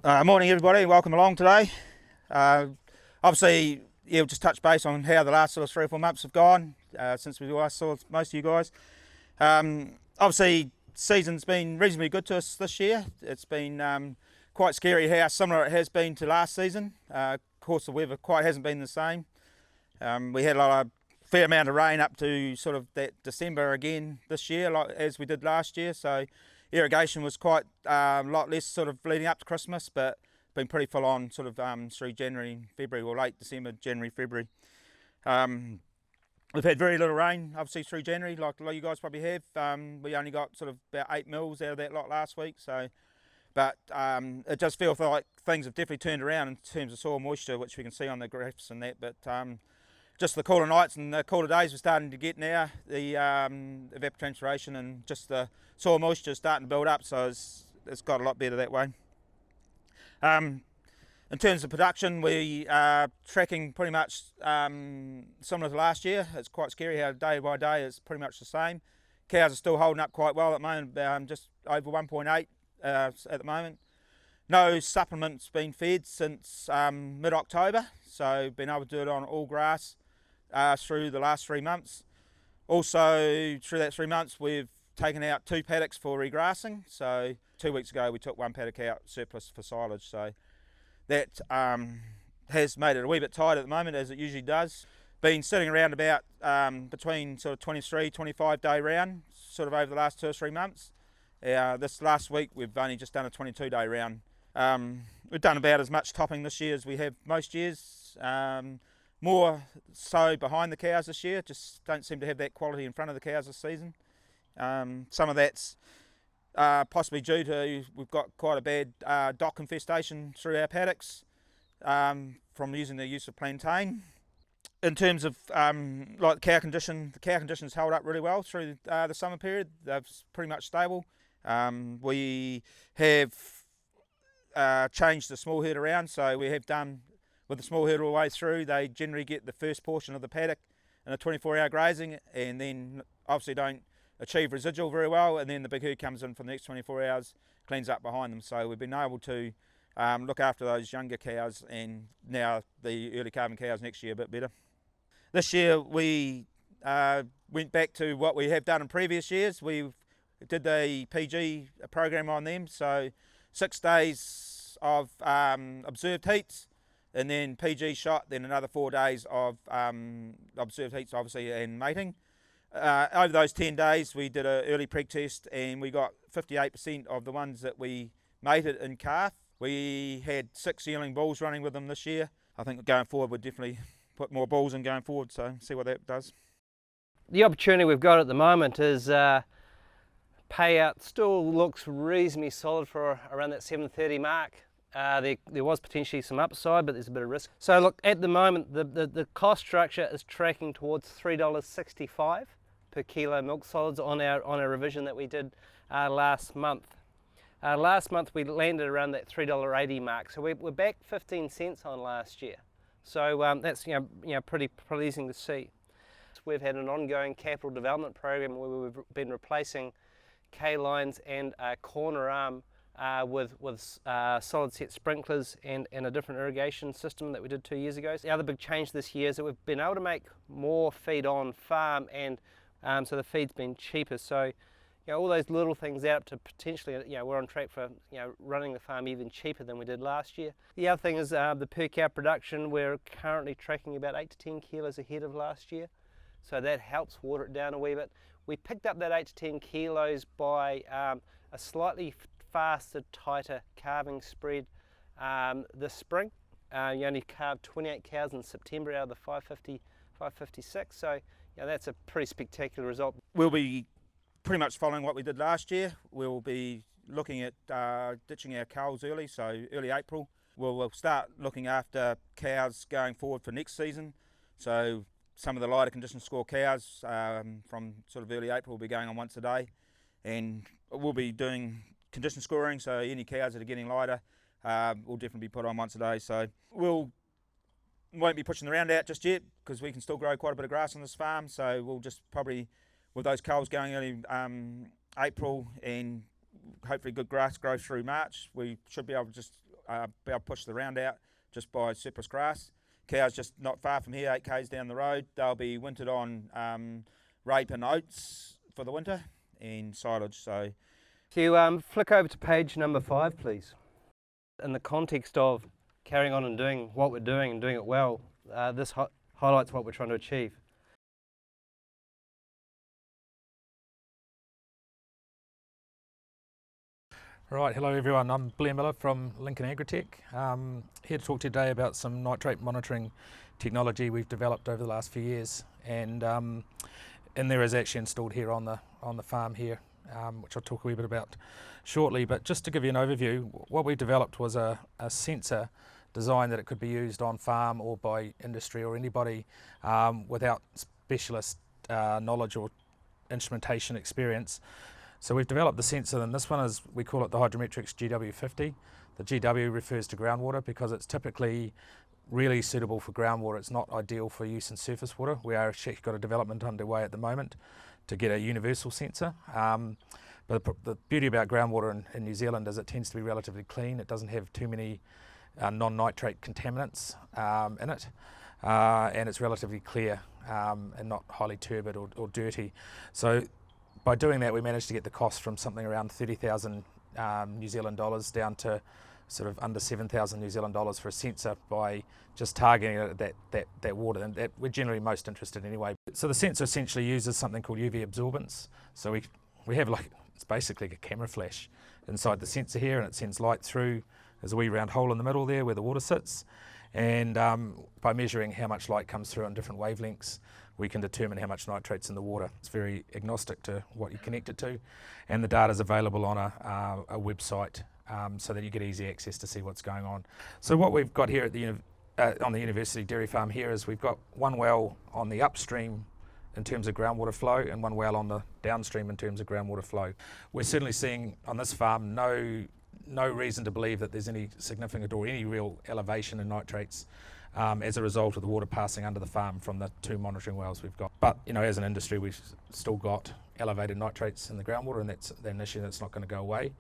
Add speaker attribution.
Speaker 1: Morning everybody, welcome along today. Obviously, we'll just touch base on how the last sort of 3 or 4 months have gone since we last saw most of you guys. Obviously, season's been reasonably good to us this year. It's been quite scary how similar it has been to last season. Of course, the weather quite hasn't been the same. We had a fair amount of rain up to sort of that December again this year, like as we did last year. So irrigation was quite a lot less sort of leading up to Christmas, but been pretty full on sort of through January and February, or late December, January, February. We've had very little rain, obviously, through January, like a lot of you guys probably have. We only got sort of about 8 mils out of that lot last week, so. But it does feel like things have definitely turned around in terms of soil moisture, which we can see on the graphs and that. But just the cooler nights and the cooler days we're starting to get now, the evapotranspiration and just the soil moisture is starting to build up, so it's got a lot better that way. In terms of production, we are tracking pretty much similar to last year. It's quite scary how day by day it's pretty much the same. Cows are still holding up quite well at the moment, just over 1.8 at the moment. No supplements been fed since mid-October, so been able to do it on all grass through the last 3 months. Also, through that 3 months, we've taken out 2 paddocks for regrassing. So 2 weeks ago, we took 1 paddock out surplus for silage. So that has made it a wee bit tight at the moment, as it usually does. Been sitting around about between sort of 23, 25 day round, sort of over the last 2 or 3 months. This last week, we've only just done a 22 day round. We've done about as much topping this year as we have most years. More so behind the cows this year, just don't seem to have that quality in front of the cows this season. Some of that's possibly due to we've got quite a bad dock infestation through our paddocks from using the use of plantain. In terms of like the cow conditions held up really well through the summer period. They're pretty much stable. We have changed the small herd around, so we have done with the small herd all the way through. They generally get the first portion of the paddock in a 24-hour grazing, and then obviously don't achieve residual very well, and then the big herd comes in for the next 24 hours, cleans up behind them. So we've been able to look after those younger cows, and now the early calving cows next year a bit better. This year we went back to what we have done in previous years. We did the PG program on them, so 6 days of observed heats, and then PG shot, then another 4 days of observed heats, obviously, and mating. Over those 10 days, we did an early preg test, and we got 58% of the ones that we mated in calf. We had 6 yearling bulls running with them this year. I think going forward, we'll definitely put more bulls in going forward, so see what that does.
Speaker 2: The opportunity we've got at the moment is payout still looks reasonably solid for around that 730 mark. There was potentially some upside, but there's a bit of risk. So look, at the moment, the cost structure is tracking towards $3.65 per kilo milk solids on our revision that we did last month. Last month we landed around that $3.80 mark, so we're back 15 cents on last year. So that's pretty pleasing to see. We've had an ongoing capital development program where we've been replacing K-lines and corner arm with solid set sprinklers and a different irrigation system that we did 2 years ago. So the other big change this year is that we've been able to make more feed on farm, and so the feed's been cheaper. So all those little things add up to potentially, we're on track for running the farm even cheaper than we did last year. The other thing is the per cow production. We're currently tracking about 8 to 10 kilos ahead of last year, so that helps water it down a wee bit. We picked up that 8 to 10 kilos by a slightly faster, tighter calving spread this spring. You only calved 28 cows in September out of the 556, so that's a pretty spectacular result.
Speaker 1: We'll be pretty much following what we did last year. We'll be looking at ditching our cows early, so early April. We'll start looking after cows going forward for next season. So some of the lighter condition score cows from sort of early April will be going on once a day, and we'll be doing condition scoring, so any cows that are getting lighter will definitely be put on once a day. So won't be pushing the round out just yet, because we can still grow quite a bit of grass on this farm. So we'll just probably, with those culls going early April and hopefully good grass growth through March, we should be able to just be able to push the round out just by surplus grass. Cows just not far from here, 8 k's down the road. They'll be wintered on rape and oats for the winter and silage. So,
Speaker 2: Can you flick over to page number 5, please? In the context of carrying on and doing what we're doing and doing it well, this highlights what we're trying to achieve.
Speaker 3: Right, hello everyone, I'm Blair Miller from Lincoln Agritech. Here to talk to you today about some nitrate monitoring technology we've developed over the last few years, and there is actually installed here on the farm here, which I'll talk a wee bit about shortly. But just to give you an overview, what we developed was a sensor designed that it could be used on farm or by industry or anybody without specialist knowledge or instrumentation experience. So we've developed the sensor, and this one is, we call it the Hydrometrics GW50. The GW refers to groundwater because it's typically really suitable for groundwater. It's not ideal for use in surface water. We are actually got a development underway at the moment to get a universal sensor. But the beauty about groundwater in New Zealand is it tends to be relatively clean. It doesn't have too many non-nitrate contaminants in it, and it's relatively clear and not highly turbid or dirty. So by doing that, we managed to get the cost from something around 30,000 New Zealand dollars down to sort of under 7,000 New Zealand dollars for a sensor by just targeting it at that water, and that we're generally most interested in anyway. So the sensor essentially uses something called UV absorbance. So we have it's basically a camera flash inside the sensor here, and it sends light through. There's a wee round hole in the middle there where the water sits, and by measuring how much light comes through on different wavelengths, we can determine how much nitrate's in the water. It's very agnostic to what you connect it to, and the data is available on a website so that you get easy access to see what's going on. So what we've got here at on the University Dairy Farm here is we've got one well on the upstream in terms of groundwater flow and one well on the downstream in terms of groundwater flow. We're certainly seeing on this farm no reason to believe that there's any significant or any real elevation in nitrates as a result of the water passing under the farm from the 2 monitoring wells we've got. But as an industry, we've still got elevated nitrates in the groundwater, and that's an issue that's not going to go away.